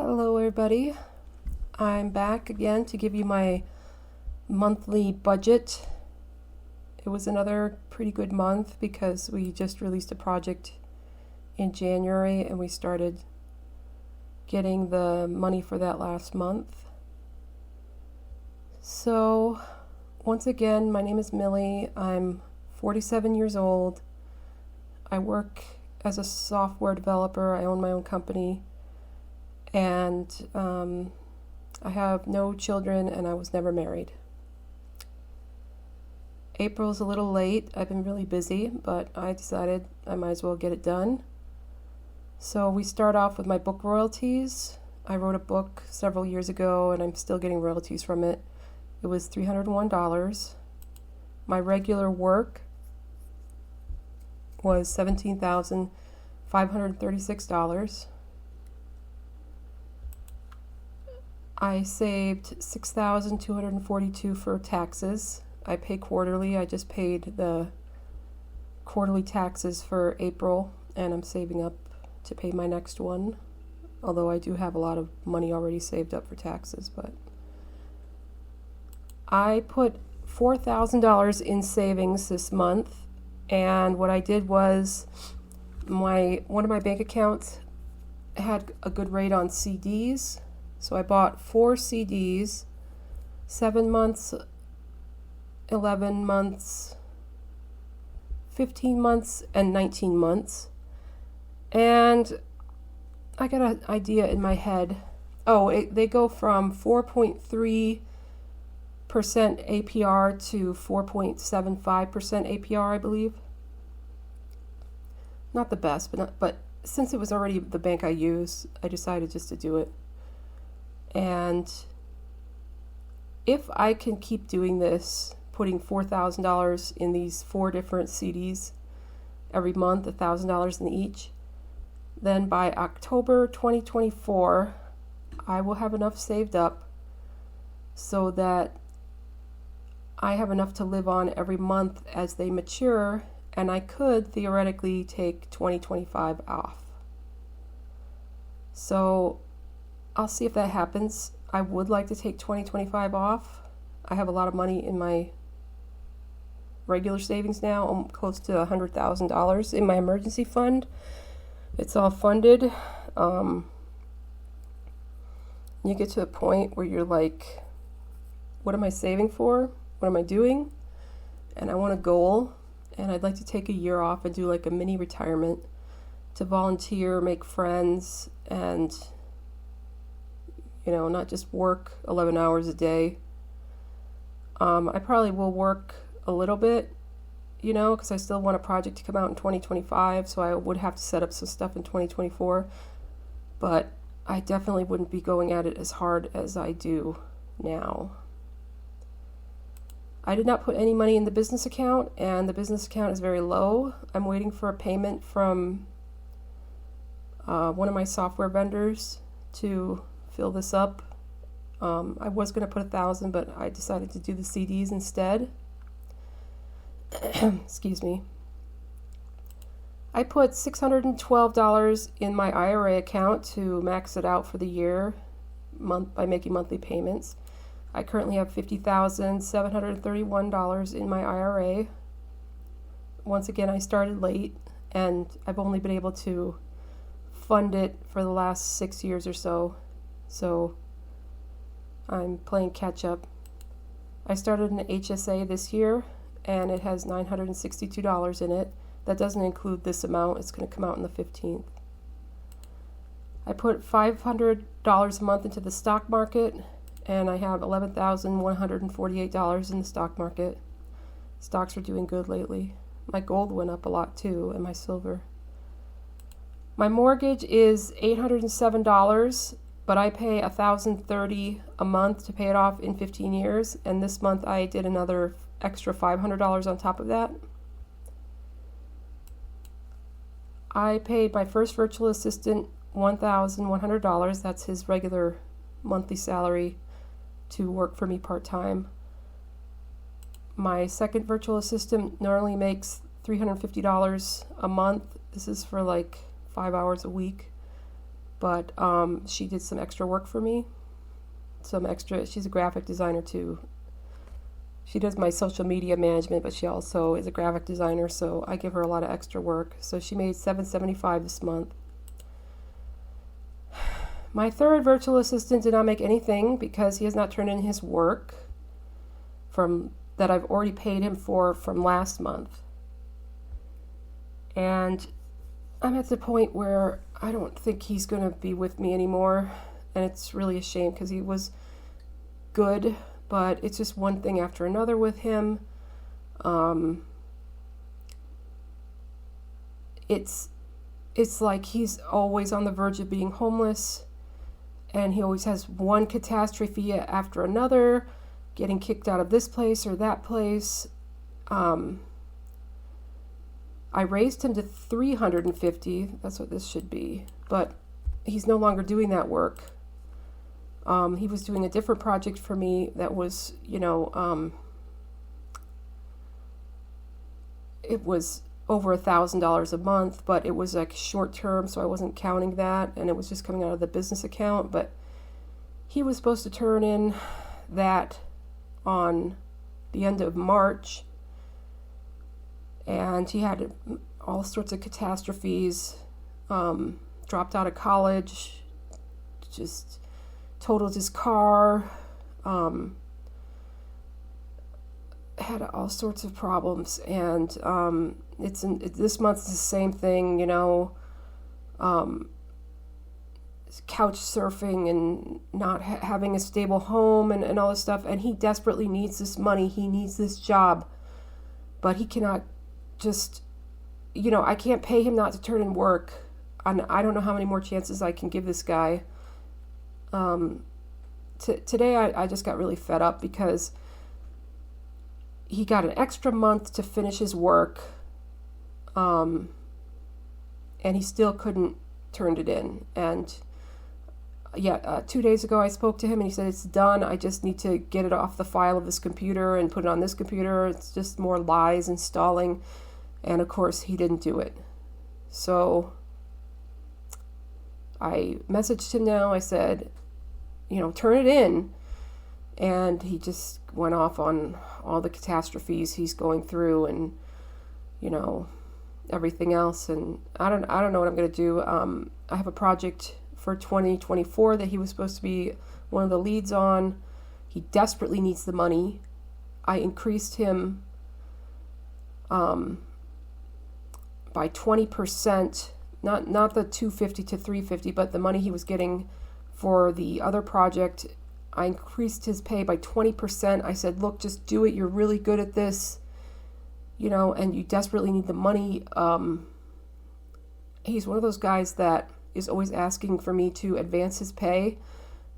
Hello everybody, I'm back again to give you my monthly budget. It was another pretty good month because we just released a project in January and we started getting the money for that last month. So once again, my name is Millie. I'm 47 years old. I work as a software developer. I own my own company. And I have no children and I was never married. April's a little late. I've been really busy, but I decided I might as well get it done. So we start off with my book royalties. I wrote a book several years ago and I'm still getting royalties from it. It was $301. My regular work was $17,536. I saved $6,242 for taxes. I pay quarterly. I just paid the quarterly taxes for April, and I'm saving up to pay my next one. Although I do have a lot of money already saved up for taxes, but I put $4,000 in savings this month, and what I did was one of my bank accounts had a good rate on CDs. So I bought 4 CDs, 7 months, 11 months, 15 months, and 19 months. And I got an idea in my head. They go from 4.3% APR to 4.75% APR, I believe. Not the best, but since it was already the bank I use, I decided just to do it. And if I can keep doing this, putting $4,000 in these 4 different CDs every month, $1,000 in each, then by October 2024, I will have enough saved up so that I have enough to live on every month as they mature, and I could theoretically take 2025 off. So I'll see if that happens. I would like to take 2025 off. I have a lot of money in my regular savings now. I'm close to $100,000 in my emergency fund. It's all funded. You get to a point where you're like, what am I saving for? What am I doing? And I want a goal. And I'd like to take a year off and do like a mini retirement to volunteer, make friends, and not just work 11 hours a day. I probably will work a little bit, because I still want a project to come out in 2025, so I would have to set up some stuff in 2024. But I definitely wouldn't be going at it as hard as I do now. I did not put any money in the business account, and the business account is very low. I'm waiting for a payment from one of my software vendors to fill this up. I was going to put 1,000, but I decided to do the CDs instead. Excuse me. I put $612 in my IRA account to max it out for the year by making monthly payments. I currently have $50,731 in my IRA. Once again, I started late, and I've only been able to fund it for the last 6 years or so. So I'm playing catch up. I started an HSA this year and it has $962 in it. That doesn't include this amount. It's going to come out on the 15th. I put $500 a month into the stock market and I have $11,148 in the stock market. Stocks are doing good lately. My gold went up a lot too, and my silver. My mortgage is $807. But I pay $1,030 a month to pay it off in 15 years, and this month I did another extra $500 on top of that. I paid my first virtual assistant $1,100. That's his regular monthly salary to work for me part-time. My second virtual assistant normally makes $350 a month. This is for like 5 hours a week. but she did some extra work for me. She's a graphic designer too. She does my social media management, but she also is a graphic designer, so I give her a lot of extra work. So she made $775 this month. My third virtual assistant did not make anything because he has not turned in his work that I've already paid him for from last month. And I'm at the point where I don't think he's going to be with me anymore. And it's really a shame because he was good, but it's just one thing after another with him. It's like he's always on the verge of being homeless, and he always has one catastrophe after another, getting kicked out of this place or that place. I raised him to $350. That's what this should be. But he's no longer doing that work. He was doing a different project for me that was, it was over $1,000 a month, but it was like short term, so I wasn't counting that, and it was just coming out of the business account. But he was supposed to turn in that on the end of March, and he had all sorts of catastrophes, dropped out of college, just totaled his car, had all sorts of problems, and this month is the same thing, couch surfing and not having a stable home and all this stuff, and he desperately needs this money, he needs this job, but he cannot just, I can't pay him not to turn in work, and I don't know how many more chances I can give this guy. Today I just got really fed up because he got an extra month to finish his work, and he still couldn't turn it in. And 2 days ago I spoke to him and he said, it's done, I just need to get it off the file of this computer and put it on this computer. It's just more lies and stalling. And of course he didn't do it. So I messaged him now. I said, turn it in. And he just went off on all the catastrophes he's going through and, everything else. And I don't know what I'm going to do. I have a project for 2024 that he was supposed to be one of the leads on. He desperately needs the money. I increased him by 20%, not the 250 to 350, but the money he was getting for the other project. I increased his pay by 20%. I said, look, just do it. You're really good at this, and you desperately need the money. He's one of those guys that is always asking for me to advance his pay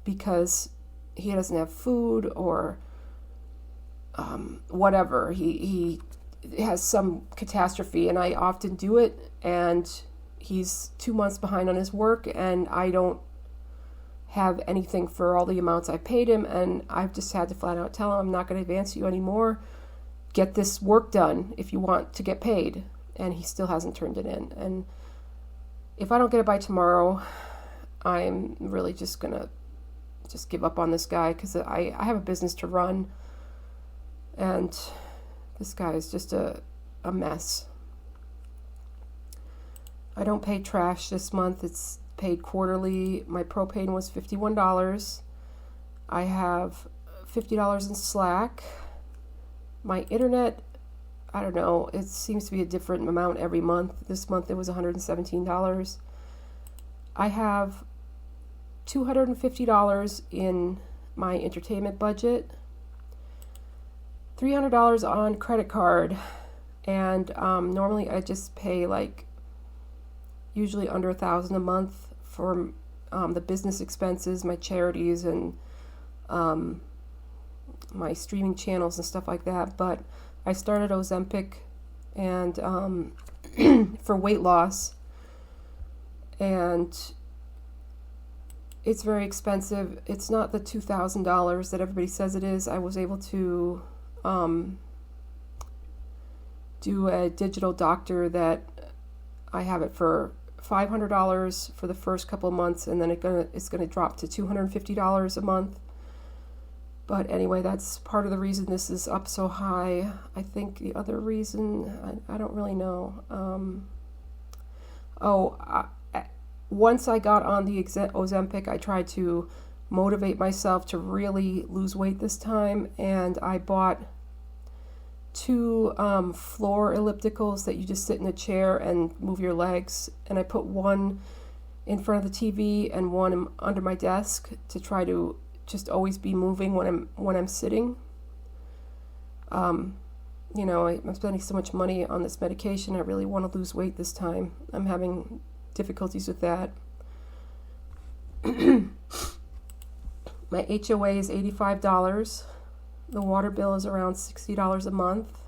because he doesn't have food or whatever. He has some catastrophe, and I often do it, and he's 2 months behind on his work, and I don't have anything for all the amounts I paid him, and I've just had to flat out tell him, I'm not going to advance you anymore. Get this work done if you want to get paid. And he still hasn't turned it in. And if I don't get it by tomorrow, I'm really just going to just give up on this guy because I have a business to run, and this guy is just a mess. I don't pay trash this month. It's paid quarterly. My propane was $51. I have $50 in Slack. My internet, I don't know, it seems to be a different amount every month. This month it was $117. I have $250 in my entertainment budget, $300 on credit card, and normally I just pay usually under $1,000 a month for the business expenses, my charities, and my streaming channels and stuff like that. But I started Ozempic and for weight loss, and it's very expensive. It's not the $2,000 that everybody says it is. I was able to do a digital doctor that I have it for $500 for the first couple of months, and then it's gonna drop to $250 a month. But anyway, that's part of the reason this is up so high. I think the other reason, I don't really know. Once I got on the Ozempic, I tried to motivate myself to really lose weight this time, and I bought 2 floor ellipticals that you just sit in a chair and move your legs, and I put one in front of the TV and one under my desk to try to just always be moving when I'm sitting. I'm spending so much money on this medication. I really want to lose weight this time. I'm having difficulties with that. My HOA is $85. The water bill is around $60 a month.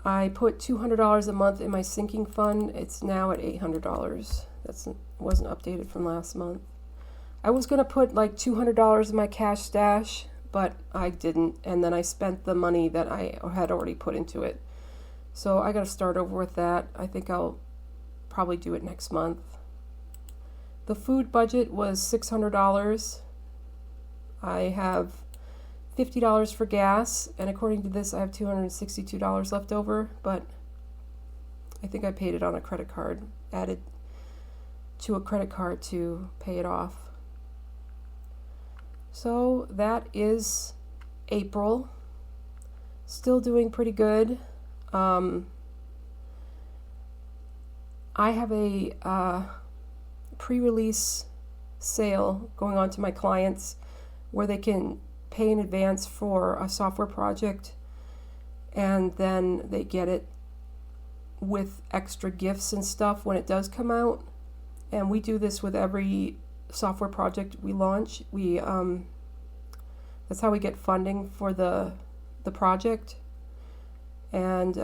I put $200 a month in my sinking fund. It's now at $800. That wasn't updated from last month. I was going to put like $200 in my cash stash, but I didn't, and then I spent the money that I had already put into it. So I got to start over with that. I think I'll probably do it next month. The food budget was $600. I have $50 for gas, and according to this, I have $262 left over, but I think I paid it on a credit card, added to a credit card to pay it off. So that is April. Still doing pretty good. I have a pre-release sale going on to my clients where they can pay in advance for a software project, and then they get it with extra gifts and stuff when it does come out. And we do this with every software project we launch. That's how we get funding for the project. And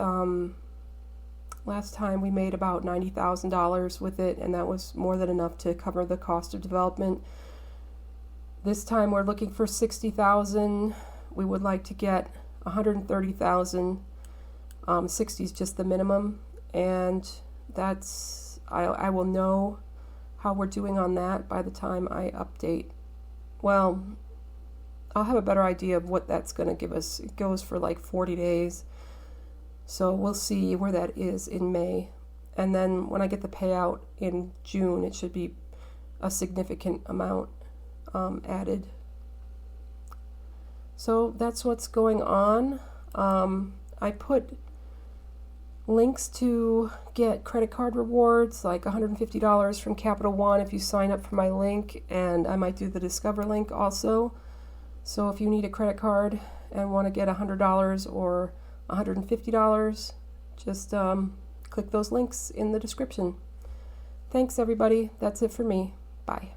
last time we made about $90,000 with it, and that was more than enough to cover the cost of development. This time we're looking for $60,000. We would like to get $130,000. 60 is just the minimum, and that's I will know how we're doing on that by the time I update. Well, I'll have a better idea of what that's going to give us. It goes for like 40 days. So we'll see where that is in May. And then when I get the payout in June, it should be a significant amount added. So that's what's going on. I put links to get credit card rewards, like $150 from Capital One if you sign up for my link, and I might do the Discover link also. So if you need a credit card and want to get $100 or $150, just click those links in the description. Thanks, everybody. That's it for me. Bye.